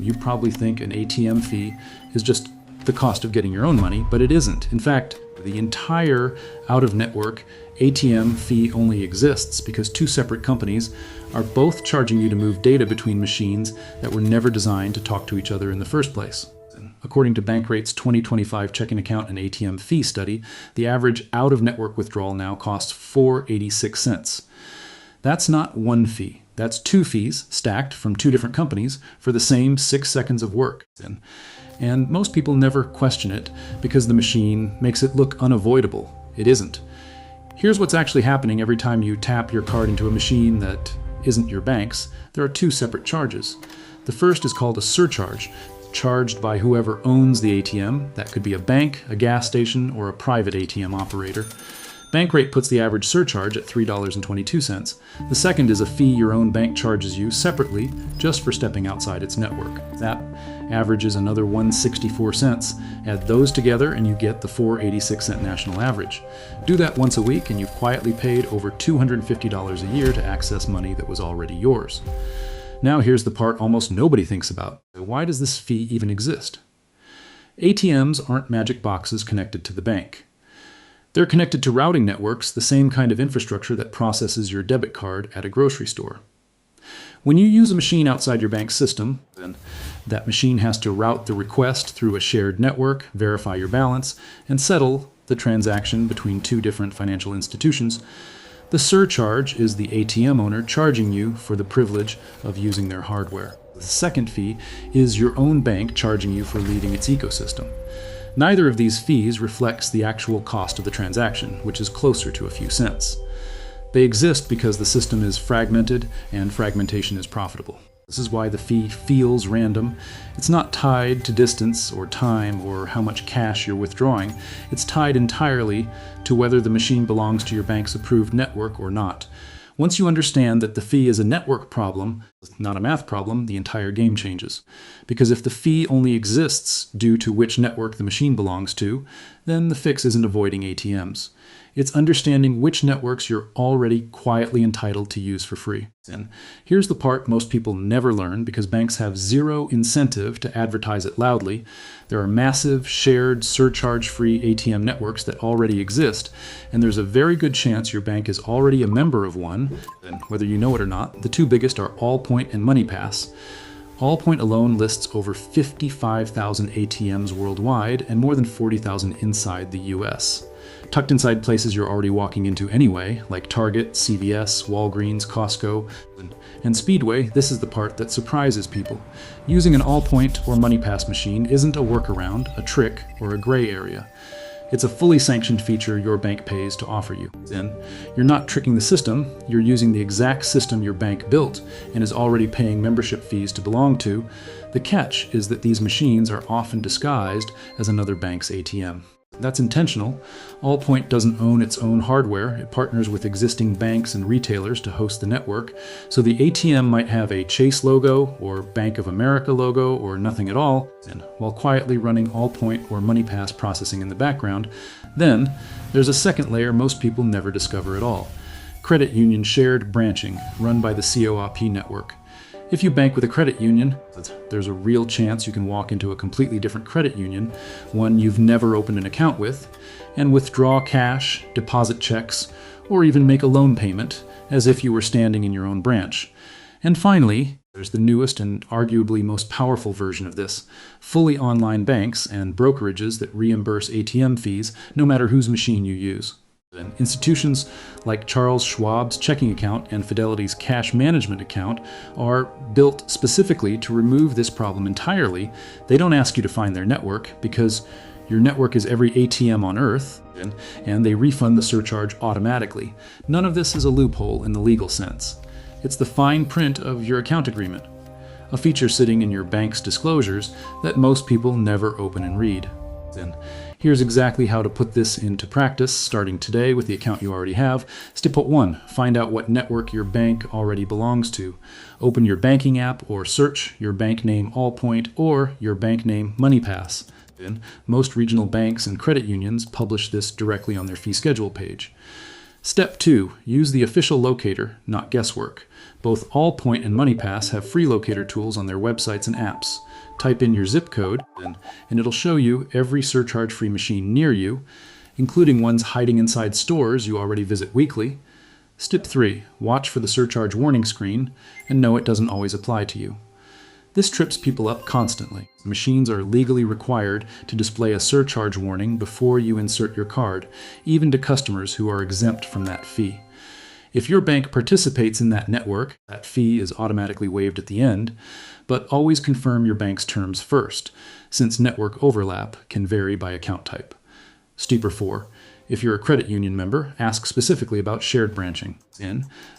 You probably think an ATM fee is just the cost of getting your own money, but it isn't. In fact, the entire out-of-network ATM fee only exists because two separate companies are both charging you to move data between machines that were never designed to talk to each other in the first place. According to Bankrate's 2025 checking account and ATM fee study, the average out-of-network withdrawal now costs $4.86. That's not one fee. That's two fees stacked from two different companies for the same 6 seconds of work. And most people never question it because the machine makes it look unavoidable. It isn't. Here's what's actually happening every time you tap your card into a machine that isn't your bank's. There are two separate charges. The first is called a surcharge, charged by whoever owns the ATM. That could be a bank, a gas station, or a private ATM operator. Bankrate puts the average surcharge at $3.22. The second is a fee your own bank charges you separately just for stepping outside its network. That averages another 164 cents. Add those together and you get the 4.86 national average. Do that once a week and you've quietly paid over $250 a year to access money that was already yours. Now here's the part almost nobody thinks about. Why does this fee even exist? ATMs aren't magic boxes connected to the bank. They're connected to routing networks, the same kind of infrastructure that processes your debit card at a grocery store. When you use a machine outside your bank's system, then that machine has to route the request through a shared network, verify your balance, and settle the transaction between two different financial institutions. The surcharge is the ATM owner charging you for the privilege of using their hardware. The second fee is your own bank charging you for leaving its ecosystem. Neither of these fees reflects the actual cost of the transaction, which is closer to a few cents. They exist because the system is fragmented and fragmentation is profitable. This is why the fee feels random. It's not tied to distance or time or how much cash you're withdrawing. It's tied entirely to whether the machine belongs to your bank's approved network or not. Once you understand that the fee is a network problem, not a math problem, the entire game changes. Because if the fee only exists due to which network the machine belongs to, then the fix isn't avoiding ATMs. It's understanding which networks you're already quietly entitled to use for free. And here's the part most people never learn because banks have zero incentive to advertise it loudly. There are massive shared surcharge-free ATM networks that already exist, and there's a very good chance your bank is already a member of one, and whether you know it or not. The two biggest are Allpoint and MoneyPass. Allpoint alone lists over 55,000 ATMs worldwide and more than 40,000 inside the US. Tucked inside places you're already walking into anyway, like Target, CVS, Walgreens, Costco, and Speedway. This is the part that surprises people. Using an Allpoint or MoneyPass machine isn't a workaround, a trick, or a gray area. It's a fully sanctioned feature your bank pays to offer you. Then, you're not tricking the system, you're using the exact system your bank built and is already paying membership fees to belong to. The catch is that these machines are often disguised as another bank's ATM. That's intentional. Allpoint doesn't own its own hardware. It partners with existing banks and retailers to host the network. So the ATM might have a Chase logo or Bank of America logo or nothing at all, and while quietly running Allpoint or MoneyPass processing in the background. Then there's a second layer most people never discover at all. Credit union shared branching run by the co-op network. If you bank with a credit union, there's a real chance you can walk into a completely different credit union, one you've never opened an account with, and withdraw cash, deposit checks, or even make a loan payment as if you were standing in your own branch. And finally, there's the newest and arguably most powerful version of this, fully online banks and brokerages that reimburse ATM fees no matter whose machine you use. And institutions like Charles Schwab's checking account and Fidelity's cash management account are built specifically to remove this problem entirely. They don't ask you to find their network because your network is every ATM on earth, and they refund the surcharge automatically. None of this is a loophole in the legal sense. It's the fine print of your account agreement, a feature sitting in your bank's disclosures that most people never open and read. And here's exactly how to put this into practice, starting today with the account you already have. Step 1, find out what network your bank already belongs to. Open your banking app or search your bank name Allpoint or your bank name MoneyPass. Most regional banks and credit unions publish this directly on their fee schedule page. Step 2. Use the official locator, not guesswork. Both Allpoint and MoneyPass have free locator tools on their websites and apps. Type in your zip code, and it'll show you every surcharge-free machine near you, including ones hiding inside stores you already visit weekly. Step 3. Watch for the surcharge warning screen, and know it doesn't always apply to you. This trips people up constantly. Machines are legally required to display a surcharge warning before you insert your card, even to customers who are exempt from that fee. If your bank participates in that network, that fee is automatically waived at the end, but always confirm your bank's terms first, since network overlap can vary by account type. Step 4. If you're a credit union member, ask specifically about shared branching.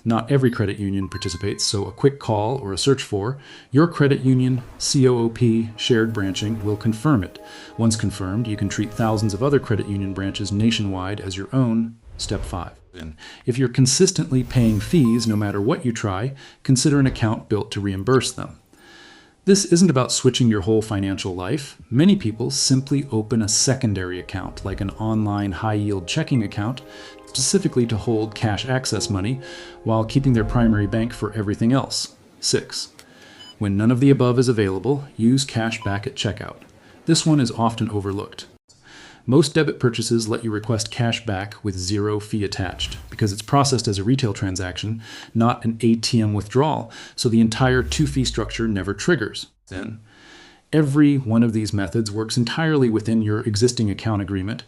Not every credit union participates, so a quick call or a search for your credit union COOP shared branching will confirm it. Once confirmed, you can treat thousands of other credit union branches nationwide as your own. Step 5. If you're consistently paying fees no matter what you try, consider an account built to reimburse them. This isn't about switching your whole financial life. Many people simply open a secondary account, like an online high-yield checking account, specifically to hold cash access money, while keeping their primary bank for everything else. 6. When none of the above is available, use cash back at checkout. This one is often overlooked. Most debit purchases let you request cash back with zero fee attached, because it's processed as a retail transaction, not an ATM withdrawal, so the entire two-fee structure never triggers. Then, every one of these methods works entirely within your existing account agreement.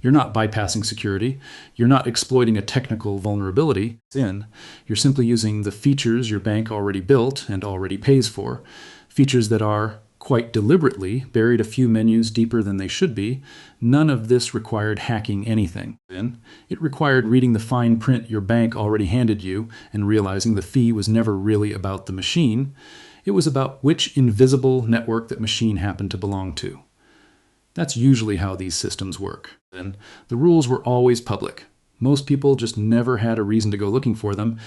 You're not bypassing security. You're not exploiting a technical vulnerability. You're simply using the features your bank already built and already pays for, features that are quite deliberately buried a few menus deeper than they should be. None of this required hacking anything. It required reading the fine print your bank already handed you and realizing the fee was never really about the machine. It was about which invisible network that machine happened to belong to. That's usually how these systems work. The rules were always public. Most people just never had a reason to go looking for them.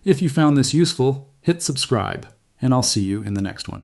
If you found this useful, hit subscribe, and I'll see you in the next one.